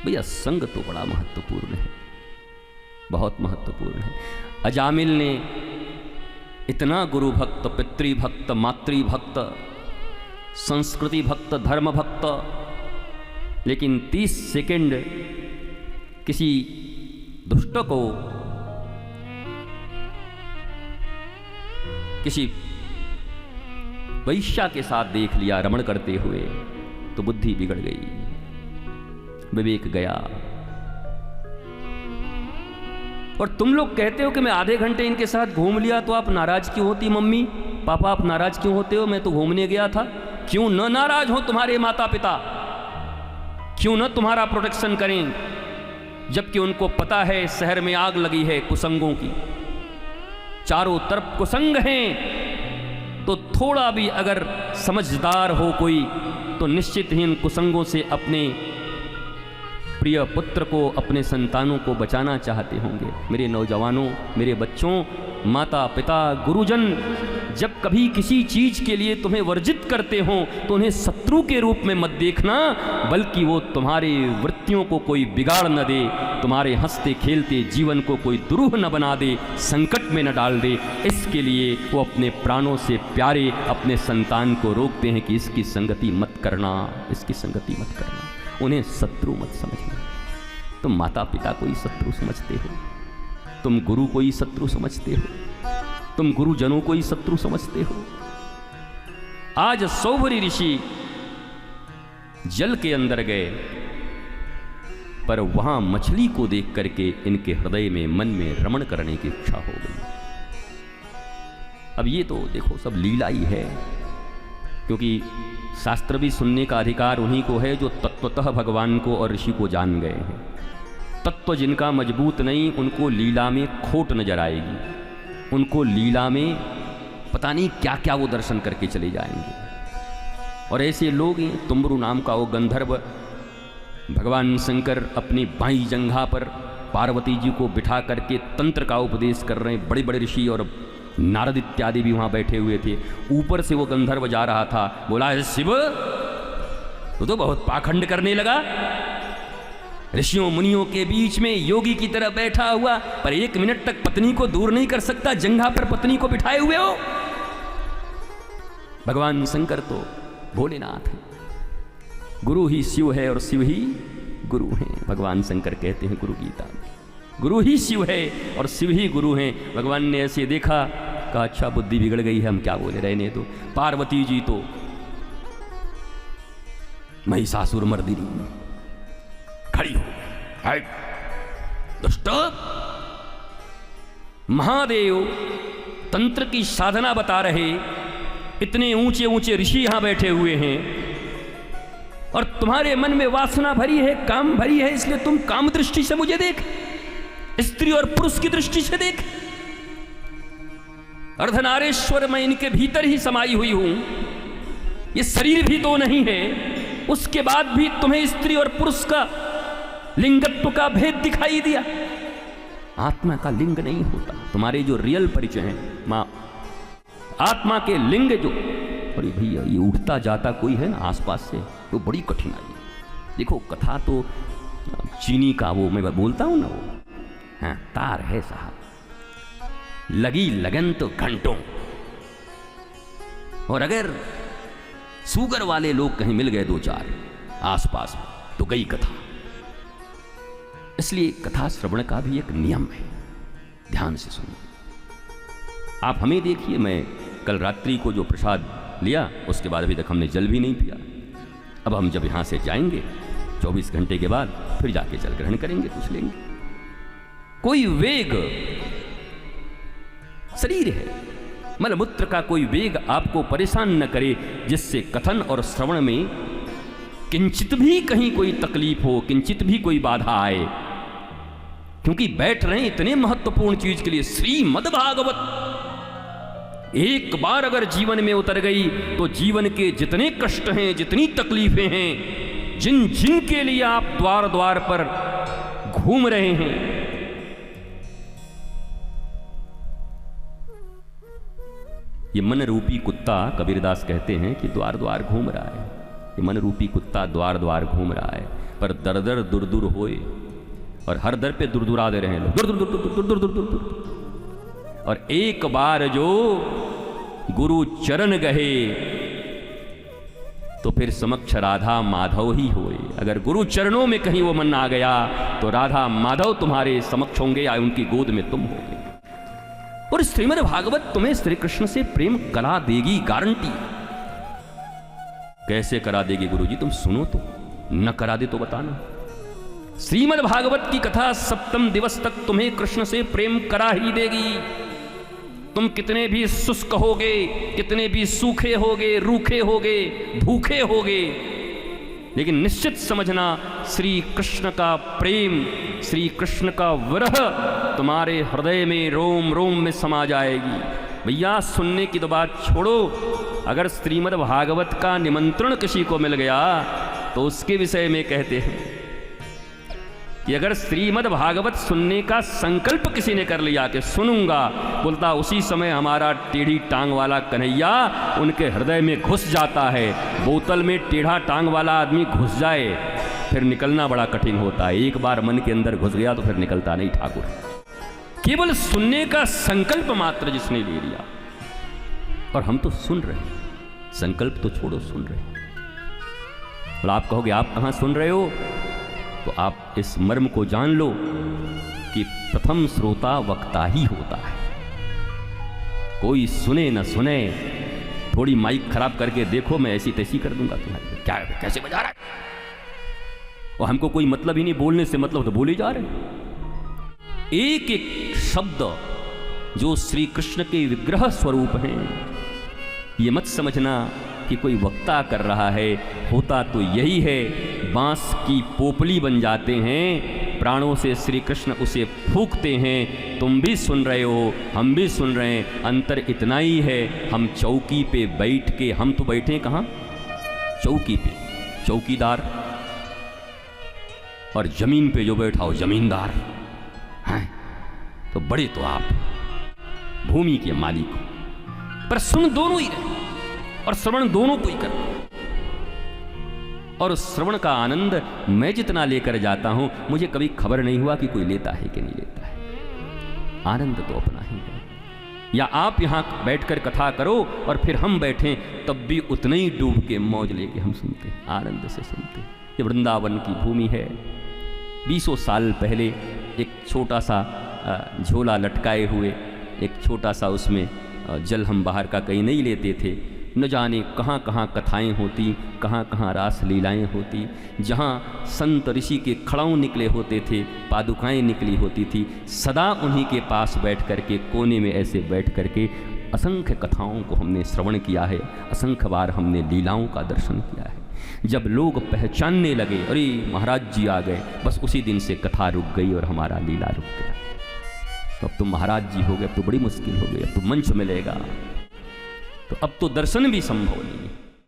भैया संग तो बड़ा महत्वपूर्ण है, बहुत महत्वपूर्ण है। अजामिल ने इतना गुरु भक्त, पितृभक्त, मातृभक्त, संस्कृति भक्त, धर्म भक्त, लेकिन 30 सेकंड किसी दुष्ट को, किसी वैश्या के साथ देख लिया रमण करते हुए तो बुद्धि बिगड़ गई, विवेक गया। और तुम लोग कहते हो कि मैं आधे घंटे इनके साथ घूम लिया तो आप नाराज क्यों होती मम्मी पापा, आप नाराज क्यों होते हो? मैं तो घूमने गया था। क्यों न नाराज हो तुम्हारे माता पिता, क्यों न तुम्हारा प्रोटेक्शन करें, जबकि उनको पता है शहर में आग लगी है कुसंगों की, चारों तरफ कुसंग हैं। तो थोड़ा भी अगर समझदार हो कोई तो निश्चित ही इन कुसंगों से अपने प्रिय पुत्र को, अपने संतानों को बचाना चाहते होंगे। मेरे नौजवानों, मेरे बच्चों, माता पिता, गुरुजन जब कभी किसी चीज के लिए तुम्हें वर्जित करते हो तो उन्हें शत्रु के रूप में मत देखना, बल्कि वो तुम्हारे वृत्तियों को कोई बिगाड़ न दे, तुम्हारे हंसते खेलते जीवन को कोई दुरूह न बना दे, संकट में न डाल दे। इसके लिए वो अपने प्राणों से प्यारे अपने संतान को रोकते हैं कि इसकी संगति मत करना, इसकी संगति मत करना। उन्हें शत्रु मत समझना। तुम माता पिता को ही शत्रु समझते हो, तुम गुरु को ही शत्रु समझते हो, तुम गुरुजनों को ही शत्रु समझते हो। आज सौभरी ऋषि जल के अंदर गए, पर वहां मछली को देख करके इनके हृदय में, मन में रमण करने की इच्छा हो गई। अब ये तो देखो सब लीला ही है, क्योंकि शास्त्र भी सुनने का अधिकार उन्हीं को है जो तत्वतः भगवान को और ऋषि को जान गए हैं। तत्व जिनका मजबूत नहीं, उनको लीला में खोट नजर आएगी, उनको लीला में पता नहीं क्या क्या वो दर्शन करके चले जाएंगे। और ऐसे लोग हैं, तुम्बरु नाम का वो गंधर्व, भगवान शंकर अपनी बाई जंघा पर पार्वती जी को बिठा करके तंत्र का उपदेश कर रहे हैं। बड़े बड़े ऋषि और नारद इत्यादि भी वहां बैठे हुए थे। ऊपर से वो गंधर्व जा रहा था, बोला शिव तो बहुत पाखंड करने लगा, ऋषियों मुनियों के बीच में योगी की तरह बैठा हुआ, पर 1 मिनट तक पत्नी को दूर नहीं कर सकता, जंघा पर पत्नी को बिठाए हुए हो। भगवान शंकर तो भोलेनाथ है, गुरु ही शिव है और शिव ही गुरु हैं। भगवान शंकर कहते हैं गुरु गीता में, गुरु ही शिव है और शिव ही गुरु हैं। भगवान ने ऐसे देखा, कहा अच्छा बुद्धि बिगड़ गई है, हम क्या बोले, रहने दो। पार्वती जी तो महिषासुर मर्दिनी खड़ी हो गई, दुष्ट। महादेव तंत्र की साधना बता रहे, इतने ऊंचे ऊंचे ऋषि यहां बैठे हुए हैं और तुम्हारे मन में वासना भरी है, काम भरी है, इसलिए तुम काम दृष्टि से मुझे देख, स्त्री और पुरुष की दृष्टि से देख। अर्धनारेश्वर मैं इनके भीतर ही समाई हुई हूं, ये शरीर भी तो नहीं है, उसके बाद भी तुम्हें स्त्री और पुरुष का लिंगत्व का भेद दिखाई दिया। आत्मा का लिंग नहीं होता, तुम्हारे जो रियल परिचय हैं मां, आत्मा के लिंग जो, अरे भैया ये उठता जाता कोई है ना आसपास से तो बड़ी कठिनाई है। देखो कथा तो चीनी का वो मैं बोलता हूं ना, वो हाँ तार है साहब, लगी लगन तो घंटों, और अगर सुगर वाले लोग कहीं मिल गए 2-4 आसपास में तो गई कथा। इसलिए कथा श्रवण का भी एक नियम है, ध्यान से सुनो। आप हमें देखिए, मैं कल रात्रि को जो प्रसाद लिया उसके बाद अभी तक हमने जल भी नहीं पिया। अब हम जब यहां से जाएंगे 24 घंटे के बाद फिर जाके जल ग्रहण करेंगे, कुछ लेंगे। कोई वेग, शरीर है, मलमूत्र का कोई वेग आपको परेशान न करे जिससे कथन और श्रवण में किंचित भी कहीं कोई तकलीफ हो, किंचित भी कोई बाधा आए। क्योंकि बैठ रहे हैं इतने महत्वपूर्ण चीज के लिए। श्रीमद् भागवत एक बार अगर जीवन में उतर गई तो जीवन के जितने कष्ट हैं, जितनी तकलीफें हैं, जिन जिन के लिए आप द्वार द्वार पर घूम रहे हैं, ये मन रूपी कुत्ता, कबीरदास कहते हैं कि द्वार द्वार घूम रहा है। ये मन रूपी कुत्ता द्वार द्वार घूम रहा है। पर दर दर दूर दूर होए, और हर दर पे दूर दूर आते रहे लोग, दूर दूर दूर दूर दूर दूर दूर दूर दूर। और एक बार जो गुरु चरण गहे तो फिर समक्ष राधा माधव ही होए। अगर गुरु चरणों में कहीं वो मन आ गया तो राधा माधव तुम्हारे समक्ष होंगे या उनकी गोद में तुम होगे। और श्रीमद् भागवत तुम्हें श्री कृष्ण से प्रेम करा देगी, गारंटी। कैसे करा देगी गुरुजी, तुम सुनो तो, न करा दे तो बताना। श्रीमद् भागवत की कथा सप्तम दिवस तक तुम्हें कृष्ण से प्रेम करा ही देगी। तुम कितने भी शुष्क होगे, कितने भी सूखे होगे, रूखे होगे, भूखे होगे, लेकिन निश्चित समझना श्री कृष्ण का प्रेम, श्री कृष्ण का विरह तुम्हारे हृदय में रोम रोम में समा जाएगी। भैया सुनने की तो बात छोड़ो, अगर श्रीमद् भागवत का निमंत्रण किसी को मिल गया तो उसके विषय में कहते हैं कि अगर श्रीमद् भागवत सुनने का संकल्प किसी ने कर लिया कि सुनूंगा, बोलता उसी समय हमारा टेढ़ी टांग वाला कन्हैया उनके हृदय में घुस जाता है। बोतल में टेढ़ा टांग वाला आदमी घुस जाए फिर निकलना बड़ा कठिन होता है। एक बार मन के अंदर घुस गया तो फिर निकलता नहीं ठाकुर। केवल सुनने का संकल्प मात्र जिसने ले लिया, और हम तो सुन रहे हैं, संकल्प तो छोड़ो, सुन रहे हैं। और आप कहोगे आप कहाँ सुन रहे हो, तो आप इस मर्म को जान लो कि प्रथम श्रोता वक्ता ही होता है। कोई सुने न सुने, थोड़ी माइक खराब करके देखो, मैं ऐसी तैसी कर दूंगा तुम्हारी, क्या कैसे बजा रहा है, और हमको कोई मतलब ही नहीं, बोलने से मतलब तो बोले जा रहे। एक एक शब्द जो श्री कृष्ण के विग्रह स्वरूप हैं, ये मत समझना कि कोई वक्ता कर रहा है, होता तो यही है। बांस की पोपली बन जाते हैं, प्राणों से श्री कृष्ण उसे फूंकते हैं। तुम भी सुन रहे हो, हम भी सुन रहे हैं, अंतर इतना ही है, हम चौकी पे बैठ के, हम तो बैठे हैं कहाँ, चौकी पे, चौकीदार, और जमीन पे जो बैठा हो जमींदार हैं। तो बड़े तो आप भूमि के मालिक हो, पर सुन दोनों ही रहे और श्रवण दोनों को ही कर। और श्रवण का आनंद मैं जितना लेकर जाता हूं, मुझे कभी खबर नहीं हुआ कि कोई लेता है कि नहीं लेता है। आनंद तो अपना ही है। या आप यहां बैठकर कथा करो और फिर हम बैठें, तब भी उतने ही डूब के मौज लेके हम सुनते हैं, आनंद से सुनते हैं। ये वृंदावन की भूमि है। 20 साल पहले एक छोटा सा झोला लटकाए हुए, एक छोटा सा उसमें जल हम बाहर का कहीं नहीं लेते थे। न जाने कहाँ कहाँ कथाएं होती, कहाँ कहाँ रास लीलाएं होती। जहाँ संत ऋषि के खड़ाऊ निकले होते थे, पादुकाएं निकली होती थी, सदा उन्हीं के पास बैठ कर के, कोने में ऐसे बैठ कर के असंख्य कथाओं को हमने श्रवण किया है, असंख्य बार हमने लीलाओं का दर्शन किया है। जब लोग पहचानने लगे, अरे महाराज जी आ गए, बस उसी दिन से कथा रुक गई और हमारा लीला रुक गया। तो अब तो महाराज जी हो गए, अब तो बड़ी मुश्किल हो गई, अब तो मंच मिलेगा, तो अब तो दर्शन भी संभव नहीं है।